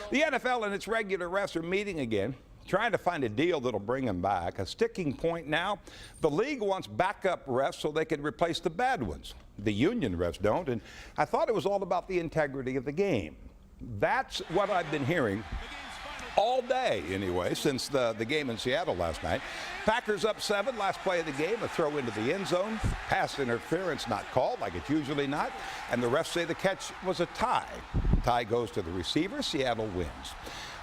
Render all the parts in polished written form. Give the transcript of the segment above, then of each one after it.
The NFL and its regular refs are meeting again, trying to find a deal that'll bring them back. A sticking point now, the league wants backup refs so they can replace the bad ones. The union refs don't, and I thought it was all about the integrity of the game. That's what I've been hearing all day anyway, since the game in Seattle last night. Packers up 7, last play of the game, a throw into the end zone, pass interference not called like it's usually not, and the refs say the catch was a tie. Tie goes to the receiver, Seattle wins.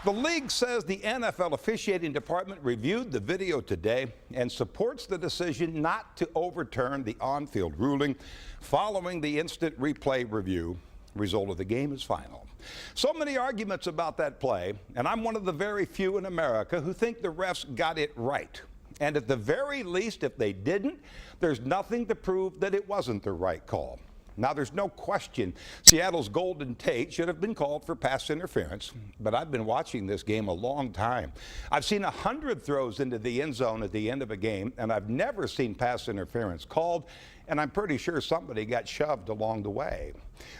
The league says the NFL officiating department reviewed the video today and supports the decision not to overturn the on-field ruling following the instant replay review. Result of the game is final. So many arguments about that play, and I'm one of the very few in America who think the refs got it right. And at the very least, if they didn't, there's nothing to prove that it wasn't the right call. Now, there's no question Seattle's Golden Tate should have been called for pass interference, but I've been watching this game a long time. I've seen 100 throws into the end zone at the end of a game, and I've never seen pass interference called, and I'm pretty sure somebody got shoved along the way.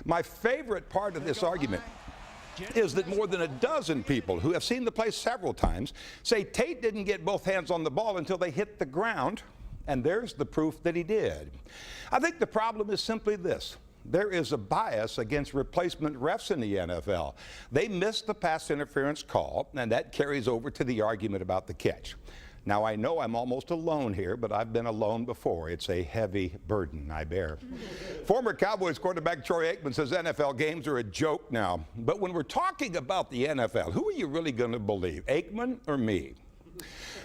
My favorite part of this argument is that more than a dozen people who have seen the play several times say Tate didn't get both hands on the ball until they hit the ground. And there's the proof that he did. I think the problem is simply this. There is a bias against replacement refs in the NFL. They missed the pass interference call, and that carries over to the argument about the catch. Now, I know I'm almost alone here, but I've been alone before. It's a heavy burden I bear. Former Cowboys quarterback Troy Aikman says NFL games are a joke now. But when we're talking about the NFL, who are you really going to believe, Aikman or me?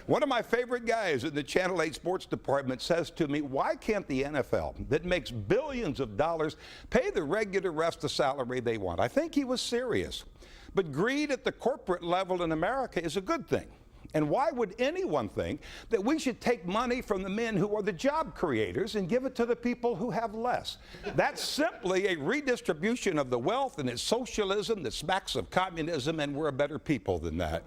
One of my favorite guys in the Channel 8 sports department says to me, why can't the NFL, that makes billions of dollars, pay the regular refs the salary they want? I think he was serious. But greed at the corporate level in America is a good thing. And why would anyone think that we should take money from the men who are the job creators and give it to the people who have less? That's simply a redistribution of the wealth, and it's socialism that smacks of communism, and we're a better people than that.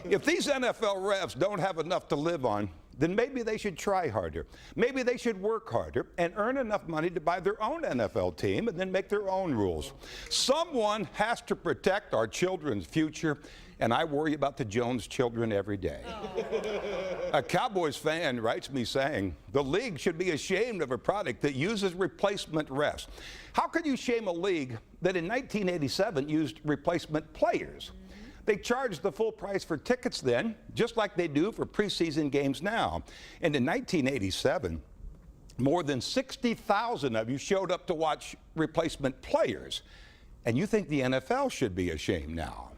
If these NFL refs don't have enough to live on, then maybe they should try harder. Maybe they should work harder and earn enough money to buy their own NFL team and then make their own rules. Someone has to protect our children's future, and I worry about the Jones children every day. A Cowboys fan writes me saying, the league should be ashamed of a product that uses replacement refs. How could you shame a league that in 1987 used replacement players? They charged the full price for tickets then, just like they do for preseason games now. And in 1987, more than 60,000 of you showed up to watch replacement players. And you think the NFL should be ashamed now.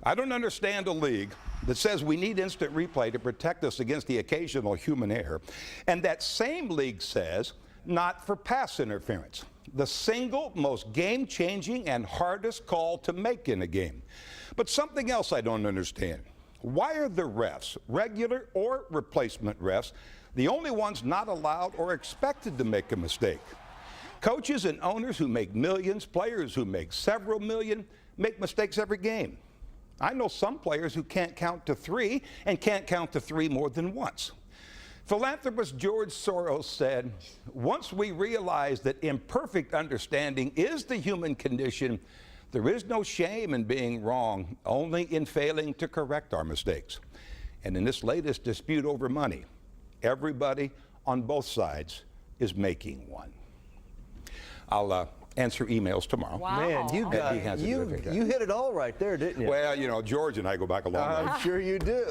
I don't understand a league that says we need instant replay to protect us against the occasional human error. And that same league says not for pass interference, the single most game-changing and hardest call to make in a game. But something else I don't understand. Why are the refs, regular or replacement refs, the only ones not allowed or expected to make a mistake? Coaches and owners who make millions, players who make several million, make mistakes every game. I know some players who can't count to 3 and can't count to 3 more than once. Philanthropist George Soros said, once we realize that imperfect understanding is the human condition, there is no shame in being wrong, only in failing to correct our mistakes. And in this latest dispute over money, everybody on both sides is making one. I'll answer emails tomorrow. Wow. Man, you hit it all right there, didn't you? Well, you know, George and I go back a long way. I'm sure you do.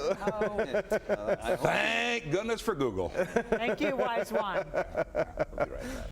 Thank goodness for Google. Thank you, wise one. I'll be right back.